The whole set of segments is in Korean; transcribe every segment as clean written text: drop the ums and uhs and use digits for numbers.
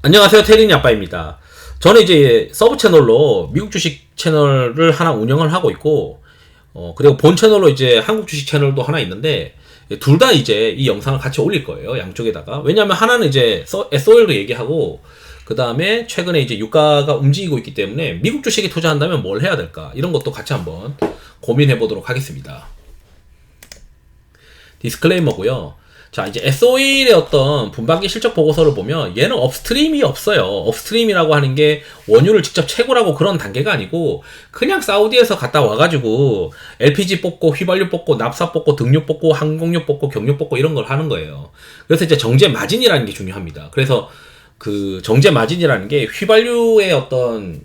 안녕하세요. 테린이 아빠입니다. 저는 이제 서브 채널로 미국 주식 채널을 하나 운영을 하고 있고, 그리고 본 채널로 이제 한국 주식 채널도 하나 있는데, 둘 다 이제 이 영상을 같이 올릴 거예요. 양쪽에다가. 왜냐면 하나는 이제 SOL도 얘기하고, 그 다음에 최근에 이제 유가가 움직이고 있기 때문에 미국 주식에 투자한다면 뭘 해야 될까? 이런 것도 같이 한번 고민해 보도록 하겠습니다. 디스클레이머고요. 자, 이제 S-OIL의 어떤 분반기 실적 보고서를 보면 얘는 업스트림이 없어요. 업스트림이라고 하는 게 원유를 직접 채굴하고 그런 단계가 아니고 그냥 사우디에서 갔다 와가지고 LPG 뽑고 휘발유 뽑고 납사 뽑고 등유 뽑고 항공유 뽑고 경유 뽑고 이런 걸 하는 거예요. 그래서 이제 정제 마진이라는 게 중요합니다. 그래서 그 정제 마진이라는 게 휘발유의 어떤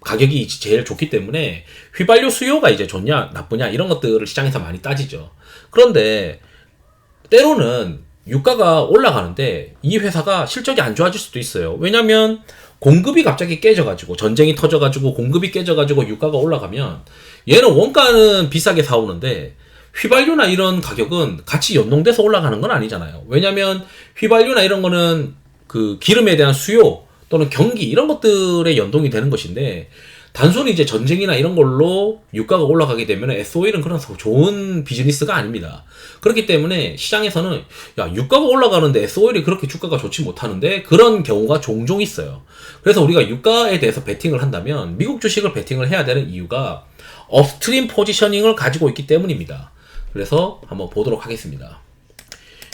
가격이 제일 좋기 때문에 휘발유 수요가 이제 좋냐 나쁘냐 이런 것들을 시장에서 많이 따지죠. 그런데 때로는 유가가 올라가는데 이 회사가 실적이 안 좋아질 수도 있어요. 왜냐면 공급이 갑자기 깨져가지고 전쟁이 터져가지고 공급이 깨져가지고 유가가 올라가면 얘는 원가는 비싸게 사오는데 휘발유나 이런 가격은 같이 연동돼서 올라가는 건 아니잖아요. 왜냐면 휘발유나 이런 거는 그 기름에 대한 수요 또는 경기 이런 것들에 연동이 되는 것인데 단순히 이제 전쟁이나 이런 걸로 유가가 올라가게 되면 S-OIL은 그런 좋은 비즈니스가 아닙니다. 그렇기 때문에 시장에서는 야, 유가가 올라가는데 S-OIL이 그렇게 주가가 좋지 못하는데 그런 경우가 종종 있어요. 그래서 우리가 유가에 대해서 베팅을 한다면 미국 주식을 베팅을 해야 되는 이유가 업스트림 포지셔닝을 가지고 있기 때문입니다. 그래서 한번 보도록 하겠습니다.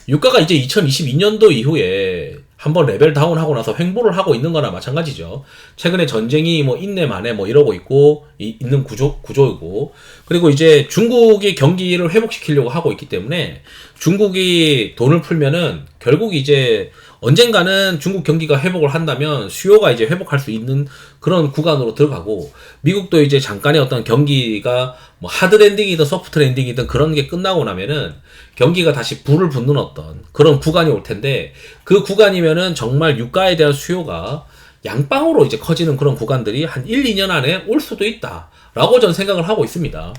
유가가 이제 2022년도 이후에 한번 레벨 다운하고 나서 횡보를 하고 있는 거나 마찬가지죠. 최근에 전쟁이 뭐 인내 만에 뭐 이러고 있고 있는 구조이고 그리고 이제 중국이 경기를 회복시키려고 하고 있기 때문에 중국이 돈을 풀면은 결국 이제 언젠가는 중국 경기가 회복을 한다면 수요가 이제 회복할 수 있는 그런 구간으로 들어가고 미국도 이제 잠깐의 어떤 경기가 뭐 하드 랜딩이든 소프트 랜딩이든 그런 게 끝나고 나면은 경기가 다시 불을 붙는 어떤 그런 구간이 올 텐데 그 구간이면은 정말 유가에 대한 수요가 양방으로 이제 커지는 그런 구간들이 한 1, 2년 안에 올 수도 있다라고 전 생각을 하고 있습니다.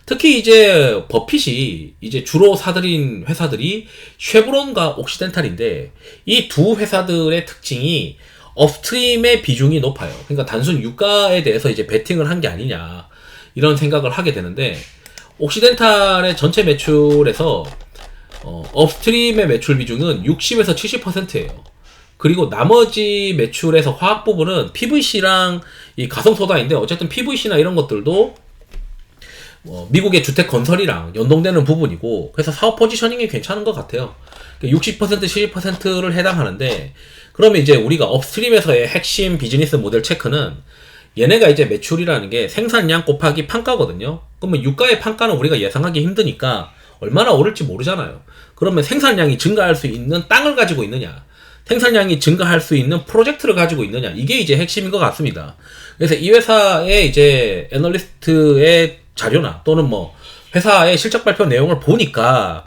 특히 이제 버핏이 이제 주로 사들인 회사들이 쉐브론과 옥시덴탈인데 이 두 회사들의 특징이 업스트림의 비중이 높아요. 그러니까 단순 유가에 대해서 이제 베팅을 한 게 아니냐 이런 생각을 하게 되는데 옥시덴탈의 전체 매출에서 업스트림의 매출 비중은 60에서 70%예요. 그리고 나머지 매출에서 화학 부분은 PVC랑 이 가성소다인데 어쨌든 PVC나 이런 것들도 미국의 주택 건설이랑 연동되는 부분이고 그래서 사업 포지셔닝이 괜찮은 것 같아요. 60% 70%를 해당하는데 그러면 이제 우리가 업스트림에서의 핵심 비즈니스 모델 체크는 얘네가 이제 매출이라는 게 생산량 곱하기 판가거든요. 그러면 유가의 판가는 우리가 예상하기 힘드니까 얼마나 오를지 모르잖아요. 그러면 생산량이 증가할 수 있는 땅을 가지고 있느냐, 생산량이 증가할 수 있는 프로젝트를 가지고 있느냐, 이게 이제 핵심인 것 같습니다. 그래서 이 회사의 이제 애널리스트의 자료나 또는 뭐 회사의 실적 발표 내용을 보니까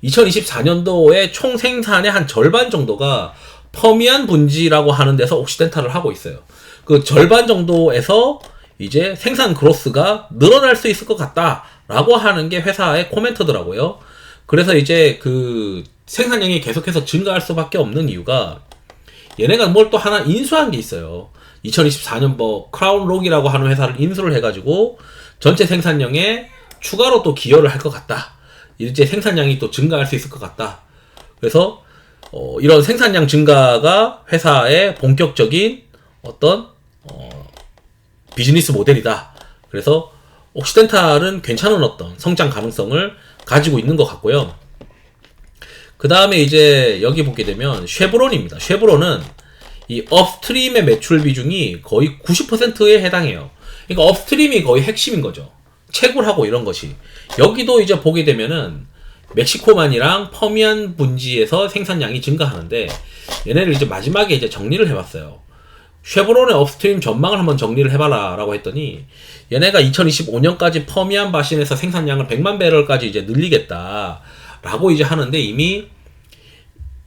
2024년도에 총 생산의 한 절반 정도가 퍼미안 분지라고 하는 데서 옥시덴탈을 하고 있어요. 그 절반 정도에서 이제 생산 그로스가 늘어날 수 있을 것 같다라고 하는 게 회사의 코멘트더라고요. 그래서 이제 그 생산량이 계속해서 증가할 수밖에 없는 이유가 얘네가 뭘 또 하나 인수한 게 있어요. 2024년 뭐 크라운록이라고 하는 회사를 인수를 해가지고 전체 생산량에 추가로 또 기여를 할 것 같다. 이제 생산량이 또 증가할 수 있을 것 같다. 그래서 이런 생산량 증가가 회사의 본격적인 어떤 비즈니스 모델이다. 그래서 옥시덴탈은 괜찮은 어떤 성장 가능성을 가지고 있는 것 같고요. 그 다음에 이제 여기 보게 되면 쉐브론입니다. 쉐브론은 이 업스트림의 매출 비중이 거의 90%에 해당해요. 그러니까 업스트림이 거의 핵심인 거죠. 채굴하고 이런 것이. 여기도 이제 보게 되면은 멕시코만이랑 퍼미안 분지에서 생산량이 증가하는데 얘네를 이제 마지막에 이제 정리를 해봤어요. 쉐브론의 업스트림 전망을 한번 정리를 해봐라 라고 했더니 얘네가 2025년까지 퍼미안 바신에서 생산량을 100만 배럴까지 이제 늘리겠다 라고 이제 하는데 이미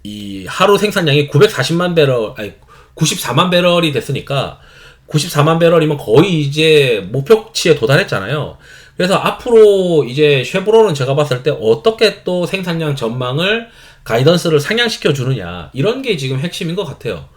이 하루 생산량이 940만 배럴, 아니 94만 배럴이 됐으니까 94만 배럴이면 거의 이제 목표치에 도달했잖아요. 그래서 앞으로 이제 쉐브론은 제가 봤을 때 어떻게 또 생산량 전망을 가이던스를 상향시켜 주느냐 이런 게 지금 핵심인 것 같아요.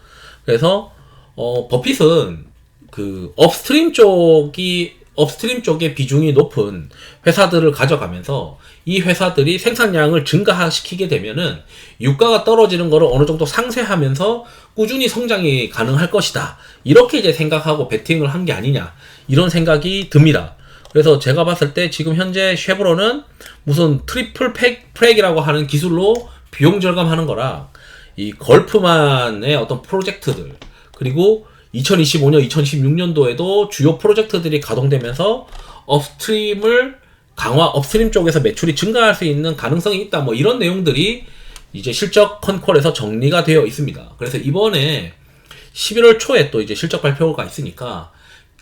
그래서 버핏은 그 업스트림 쪽의 비중이 높은 회사들을 가져가면서 이 회사들이 생산량을 증가시키게 되면은 유가가 떨어지는 거를 어느 정도 상쇄하면서 꾸준히 성장이 가능할 것이다. 이렇게 이제 생각하고 베팅을 한 게 아니냐. 이런 생각이 듭니다. 그래서 제가 봤을 때 지금 현재 쉐브론은 무슨 트리플 프랙이라고 하는 기술로 비용 절감하는 거랑 이 걸프만의 어떤 프로젝트들, 그리고 2025년, 2026년도에도 주요 프로젝트들이 가동되면서 업스트림 쪽에서 매출이 증가할 수 있는 가능성이 있다. 뭐 이런 내용들이 이제 실적 컨콜에서 정리가 되어 있습니다. 그래서 이번에 11월 초에 또 이제 실적 발표가 있으니까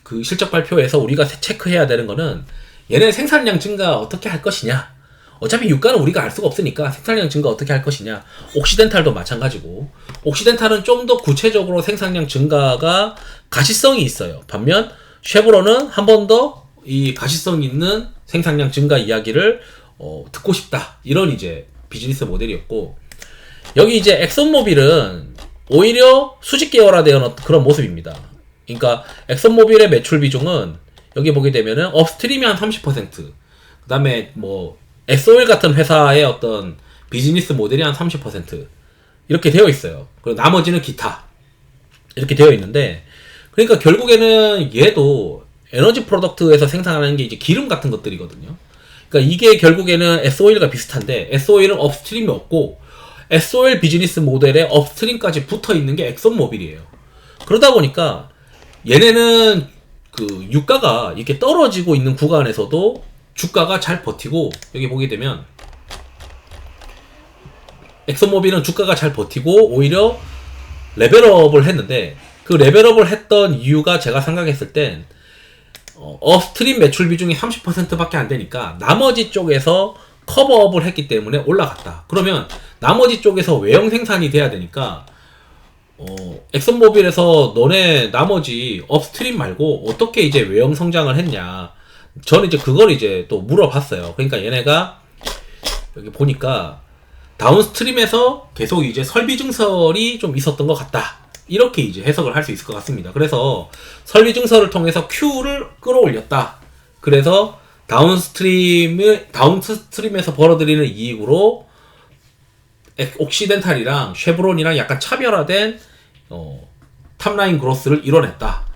그 실적 발표에서 우리가 체크해야 되는 거는 얘네 생산량 증가 어떻게 할 것이냐. 어차피 유가는 우리가 알 수가 없으니까 생산량 증가 어떻게 할 것이냐. 옥시덴탈도 마찬가지고, 옥시덴탈은 좀 더 구체적으로 생산량 증가가 가시성이 있어요. 반면 쉐브론은 한 번 더 이 가시성 있는 생산량 증가 이야기를 듣고 싶다. 이런 이제 비즈니스 모델이었고, 여기 이제 엑슨모빌은 오히려 수직 계열화되어 그런 모습입니다. 그러니까 엑슨모빌의 매출 비중은 여기 보게 되면은 업스트림이 한 30%, 그 다음에 뭐 SO일 같은 회사의 어떤 비즈니스 모델이 한 30% 이렇게 되어 있어요. 그리고 나머지는 기타 이렇게 되어 있는데, 그러니까 결국에는 얘도 에너지 프로덕트에서 생산하는 게 이제 기름 같은 것들이거든요. 그러니까 이게 결국에는 SO일과 비슷한데, SO일은 업스트림이 없고 SO일 비즈니스 모델에 업스트림까지 붙어 있는 게 엑슨모빌이에요. 그러다 보니까 얘네는 그 유가가 이렇게 떨어지고 있는 구간에서도 주가가 잘 버티고, 여기 보게 되면 엑슨모빌은 주가가 잘 버티고 오히려 레벨업을 했는데, 그 레벨업을 했던 이유가 제가 생각했을 땐 업스트림 매출 비중이 30%밖에 안 되니까 나머지 쪽에서 커버업을 했기 때문에 올라갔다. 그러면 나머지 쪽에서 외형 생산이 돼야 되니까 엑슨모빌에서 너네 나머지 업스트림 말고 어떻게 이제 외형 성장을 했냐, 저는 이제 그걸 이제 또 물어봤어요. 그러니까 얘네가 여기 보니까 다운스트림에서 계속 이제 설비 증설이 좀 있었던 것 같다. 이렇게 이제 해석을 할 수 있을 것 같습니다. 그래서 설비 증설을 통해서 Q를 끌어올렸다. 그래서 다운스트림에서 벌어들이는 이익으로 옥시덴탈이랑 쉐브론이랑 약간 차별화된 탑라인 그로스를 이뤄냈다.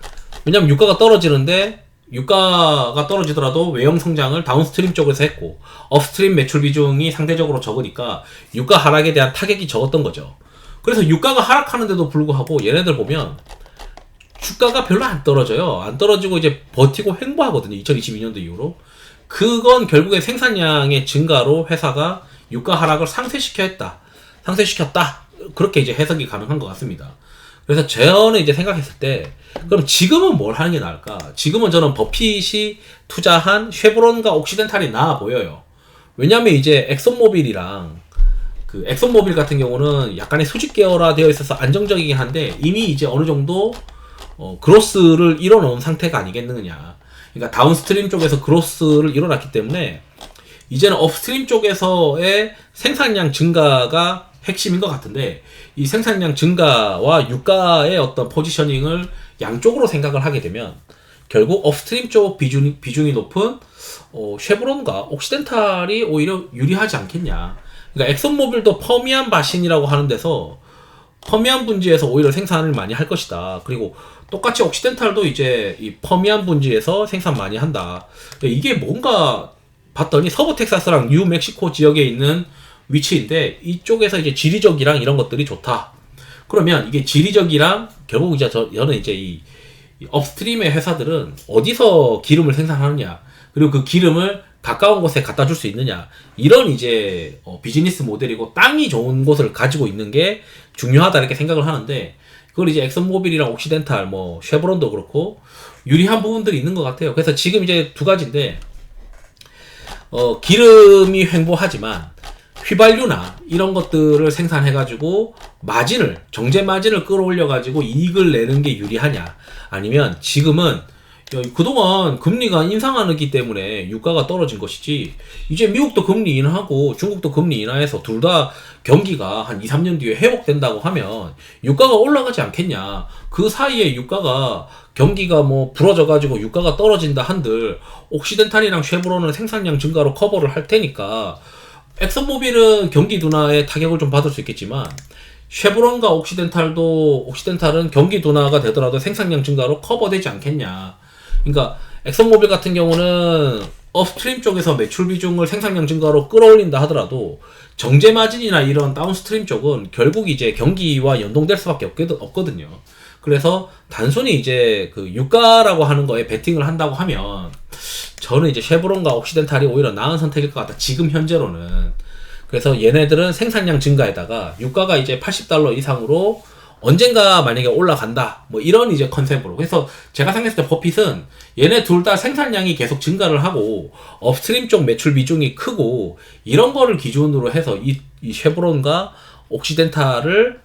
왜냐면 유가가 떨어지는데, 유가가 떨어지더라도 외형 성장을 다운스트림 쪽에서 했고 업스트림 매출 비중이 상대적으로 적으니까 유가 하락에 대한 타격이 적었던 거죠. 그래서 유가가 하락하는데도 불구하고 얘네들 보면 주가가 별로 안 떨어져요. 안 떨어지고 이제 버티고 횡보하거든요. 2022년도 이후로. 그건 결국에 생산량의 증가로 회사가 유가 하락을 상쇄시켰다. 그렇게 이제 해석이 가능한 것 같습니다. 그래서 저는 이제 생각했을 때, 그럼 지금은 뭘 하는 게 나을까? 지금은 저는 버핏이 투자한 쉐브론과 옥시덴탈이 나아 보여요. 왜냐면 이제 엑슨모빌이랑 그 엑슨모빌 같은 경우는 약간의 수직 계열화 되어 있어서 안정적이긴 한데, 이미 이제 어느 정도 그로스를 이뤄놓은 상태가 아니겠느냐. 그러니까 다운스트림 쪽에서 그로스를 이뤄놨기 때문에 이제는 업스트림 쪽에서의 생산량 증가가 핵심인 것 같은데, 이 생산량 증가와 유가의 어떤 포지셔닝을 양쪽으로 생각을 하게 되면 결국 업스트림 쪽 비중이 높은 쉐브론과 옥시덴탈이 오히려 유리하지 않겠냐. 그러니까 엑슨모빌도 퍼미안 바신이라고 하는 데서 퍼미안 분지에서 오히려 생산을 많이 할 것이다. 그리고 똑같이 옥시덴탈도 이제 이 퍼미안 분지에서 생산 많이 한다. 이게 뭔가 봤더니 서부 텍사스랑 뉴멕시코 지역에 있는 위치인데, 이쪽에서 이제 지리적이랑 이런 것들이 좋다. 그러면 이게 지리적이랑 결국 이제 저는 이제 이 업스트림의 회사들은 어디서 기름을 생산하느냐, 그리고 그 기름을 가까운 곳에 갖다 줄 수 있느냐, 이런 이제 비즈니스 모델이고 땅이 좋은 곳을 가지고 있는 게 중요하다 이렇게 생각을 하는데, 그걸 이제 엑슨모빌이랑 옥시덴탈, 뭐 쉐브론도 그렇고 유리한 부분들이 있는 것 같아요. 그래서 지금 이제 두 가지인데, 기름이 횡보하지만 휘발유나 이런 것들을 생산해가지고 정제 마진을 끌어올려가지고 이익을 내는 게 유리하냐, 아니면 지금은 야, 그동안 금리가 인상하기 때문에 유가가 떨어진 것이지, 이제 미국도 금리 인하하고 중국도 금리 인하해서 둘 다 경기가 한 2, 3년 뒤에 회복된다고 하면 유가가 올라가지 않겠냐. 그 사이에 유가가, 경기가 뭐 부러져가지고 유가가 떨어진다 한들 옥시덴탈이랑 쉐보론은 생산량 증가로 커버를 할 테니까, 엑슨모빌은 경기 둔화에 타격을 좀 받을 수 있겠지만 쉐보론과 옥시덴탈은 경기 둔화가 되더라도 생산량 증가로 커버되지 않겠냐. 그러니까 엑슨모빌 같은 경우는 업스트림 쪽에서 매출 비중을 생산량 증가로 끌어올린다 하더라도 정제 마진이나 이런 다운스트림 쪽은 결국 이제 경기와 연동될 수밖에 없거든요. 그래서 단순히 이제 그 유가라고 하는 거에 베팅을 한다고 하면 저는 이제 쉐보론과 옥시덴탈이 오히려 나은 선택일 것 같다, 지금 현재로는. 그래서 얘네들은 생산량 증가에다가 유가가 이제 $80 이상으로 언젠가 만약에 올라간다, 뭐 이런 이제 컨셉으로. 그래서 제가 생각했을 때 버핏은 얘네 둘 다 생산량이 계속 증가를 하고 업스트림 쪽 매출 비중이 크고 이런 거를 기준으로 해서 이 쉐보론과 옥시덴탈을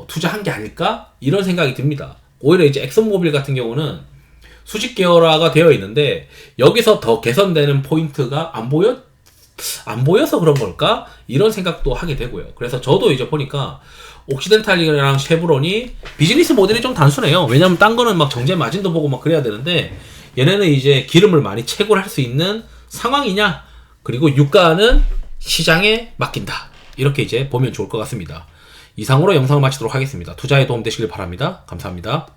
투자한 게 아닐까, 이런 생각이 듭니다. 오히려 이제 엑슨모빌 같은 경우는 수직 계열화가 되어 있는데 여기서 더 개선되는 포인트가 안 보여서 그런 걸까? 이런 생각도 하게 되고요. 그래서 저도 이제 보니까 옥시덴탈이랑 쉐보론이 비즈니스 모델이 좀 단순해요. 왜냐면 딴 거는 막 정제 마진도 보고 막 그래야 되는데 얘네는 이제 기름을 많이 채굴할 수 있는 상황이냐, 그리고 유가는 시장에 맡긴다, 이렇게 이제 보면 좋을 것 같습니다. 이상으로 영상을 마치도록 하겠습니다. 투자에 도움 되시길 바랍니다. 감사합니다.